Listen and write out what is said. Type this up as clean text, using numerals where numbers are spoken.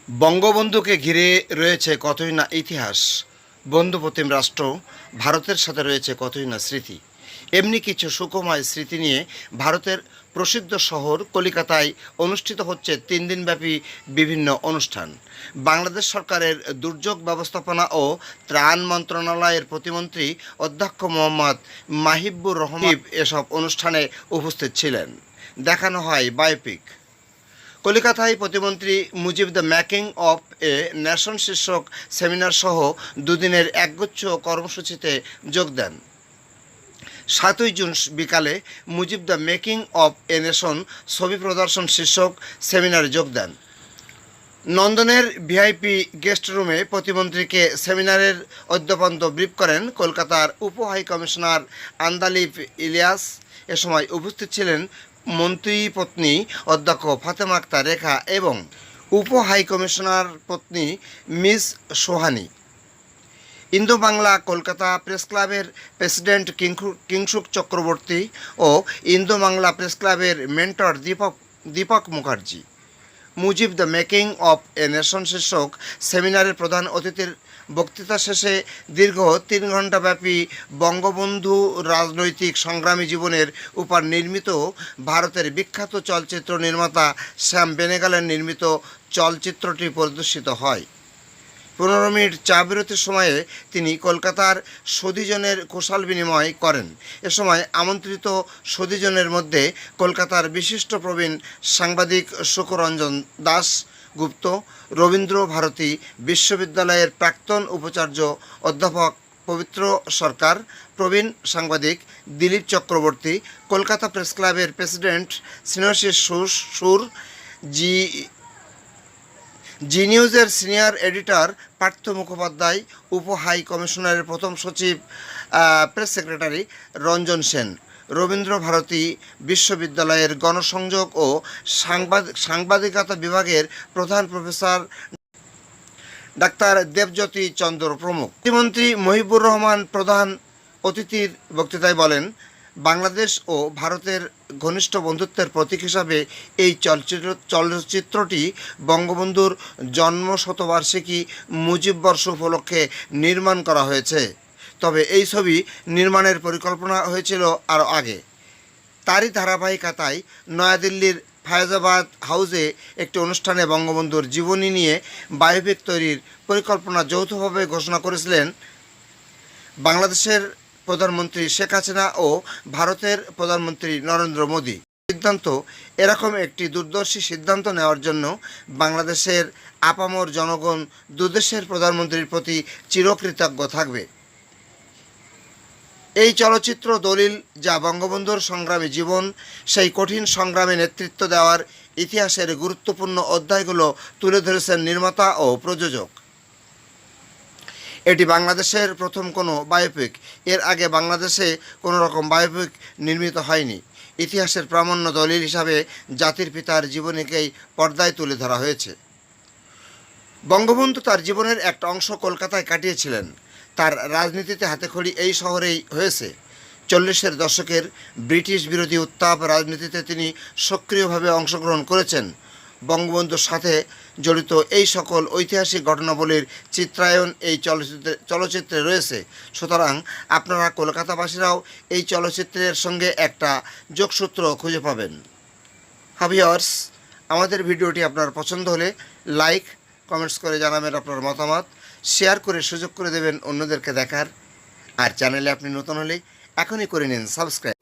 বঙ্গবন্ধুকে ঘিরে রয়েছে কতই না ইতিহাস। বন্ধুপ্রতিম রাষ্ট্র ভারতের সাথে রয়েছে কতই না স্মৃতি। এমনি কিছু সুখময় স্মৃতি নিয়ে ভারতের প্রসিদ্ধ শহর কলিকাতায় অনুষ্ঠিত হচ্ছে 3 দিনব্যাপী বিভিন্ন অনুষ্ঠান। বাংলাদেশ সরকারের দুর্যোগ ব্যবস্থাপনা ও ত্রাণ মন্ত্রণালয়ের প্রতিমন্ত্রী অধ্যক্ষ মোহাম্মদ মাহিবুর রহমান এসব অনুষ্ঠানে উপস্থিত ছিলেন। দেখানো হয় বায়োপিক। কলকাতায় প্রতিমন্ত্রী Mujib the making of a nation শীর্ষক সেমিনার সহ দুদিনের একগুচ্ছ কর্মসূচিতে যোগ দেন। 7ই জুন বিকালে Mujib the making of a nation ছবি প্রদর্শন শীর্ষক সেমিনারে যোগ দেন। নন্দনের ভিআইপি গেস্ট রুমে প্রতিমন্ত্রীকে সেমিনারের অদ্যপান্ত ব্রিফ করেন কলকাতার উপ হাই কমিশনার আন্দালিব ইলিয়াস। এ সময় উপস্থিত ছিলেন মন্ত্রী পত্নী অধ্যক্ষ ফাতেমা আক্তার রেখা এবং উপ হাই কমিশনার পত্নী miss Sohani. Indo Bangla Kolkata press ক্লাবের প্রেসিডেন্ট কিংসুক চক্রবর্তী ও ইন্দো বাংলা প্রেস ক্লাবের mentor Dipak Mukherjee. Mujib the making of a nation শীর্ষক সেমিনারের প্রধান অতিথির বক্তৃতা শেষে দীর্ঘ 3 ঘণ্টাব্যাপী বঙ্গবন্ধু রাজনৈতিক সংগ্রামী জীবনের উপর নির্মিত ভারতের বিখ্যাত চলচ্চিত্র নির্মাতা শ্যাম বেনেগালের নির্মিত চলচ্চিত্রটি প্রদর্শিত হয়। 15 মিনিট চা বিরতির সময়ে তিনি কলকাতার সতীজনের কুশল বিনিময় করেন। এ সময় আমন্ত্রিত সতীজনের মধ্যে কলকাতার বিশিষ্ট প্রবীণ সাংবাদিক সুকরঞ্জন দাস গুপ্ত, রবীন্দ্র ভারতী বিশ্ববিদ্যালয়ের প্রাক্তন উপাচার্য অধ্যাপক পবিত্র সরকার, প্রবীণ সাংবাদিক দিলীপ চক্রবর্তী, কলকাতা প্রেস ক্লাবের প্রেসিডেন্ট স্নেহাশিস সুর, জি নিউজের সিনিয়র এডিটর পার্থ মুখোপাধ্যায়, উপ হাই কমিশনারের প্রথম সচিব প্রেস সেক্রেটারি রঞ্জন সেন, রবীন্দ্র ভারতী বিশ্ববিদ্যালয়ের গণসংযোগ ও সাংবাদিকতা বিভাগের প্রধান প্রফেসর ডাক্তার দেবজ্যোতি চন্দ্র প্রমুখ। প্রতিমন্ত্রী মহিবুর রহমান প্রধান অতিথির বক্তৃতায় বলেন, বাংলাদেশ ও ভারতের ঘনিষ্ঠ বন্ধুত্বের প্রতীক হিসাবে এই চলচ্চিত্রটি বঙ্গবন্ধুর জন্মশতবার্ষিকী মুজিববর্ষ উপলক্ষে নির্মাণ করা হয়েছে। তবে এই ছবি নির্মাণের পরিকল্পনা হয়েছিল আরও আগে। তারই ধারাবাহিকতায় নয়াদিল্লির ফায়জাবাদ হাউসে একটি অনুষ্ঠানে বঙ্গবন্ধুর জীবনী নিয়ে বায়োপিক তৈরির পরিকল্পনা যৌথভাবে ঘোষণা করেছিলেন বাংলাদেশের প্রধানমন্ত্রী শেখ হাসিনা ও ভারতের প্রধানমন্ত্রী নরেন্দ্র মোদী। এরকম একটি দূরদর্শী সিদ্ধান্ত নেওয়ার জন্য বাংলাদেশের আপামর জনগণ দুদেশের প্রধানমন্ত্রীর প্রতি চিরকৃতজ্ঞ থাকবে। এই চলচ্চিত্র দলিল যা বঙ্গবন্ধুর সংগ্রামী জীবন, সেই কঠিন সংগ্রামে নেতৃত্ব দেওয়ার ইতিহাসের গুরুত্বপূর্ণ অধ্যায়গুলো তুলে ধরেছেন নির্মাতা ও প্রযোজক। এটি বাংলাদেশের প্রথম কোনো বায়োপিক। এর আগে বাংলাদেশে কোনো রকম বায়োপিক নির্মিত হয়নি। ইতিহাসের প্রামাণ্য দলিল হিসাবে জাতির পিতার জীবনীকেই পর্দায় তুলে ধরা হয়েছে। বঙ্গবন্ধু তার জীবনের একটা অংশ কলকাতায় কাটিয়েছিলেন। তার রাজনীতিতে হাতেখড়ি এই শহরেই হয়েছে। 40-এর দশকের ব্রিটিশ বিরোধী উত্তাপ রাজনীতিতে তিনি সক্রিয়ভাবে অংশগ্রহণ করেছেন। বঙ্গবন্ধুর সাথে জড়িত এই সকল ঐতিহাসিক ঘটনাবলীর চিত্রায়ন এই চলচ্চিত্রে রয়েছে। সুতরাং আপনারা কলকাতাবাসীরাও এই চলচ্চিত্রের সঙ্গে একটা যোগসূত্র খুঁজে পাবেন। ভিউয়ার্স, আমাদের ভিডিওটি আপনার পছন্দ হলে লাইক কমেন্টস করে জানাবেন আপনার মতামত, শেয়ার করে সুযোগ করে দেবেন অন্যদেরকে দেখার। আর চ্যানেলে আপনি নতুন হলে এখনই করে নিন সাবস্ক্রাইব।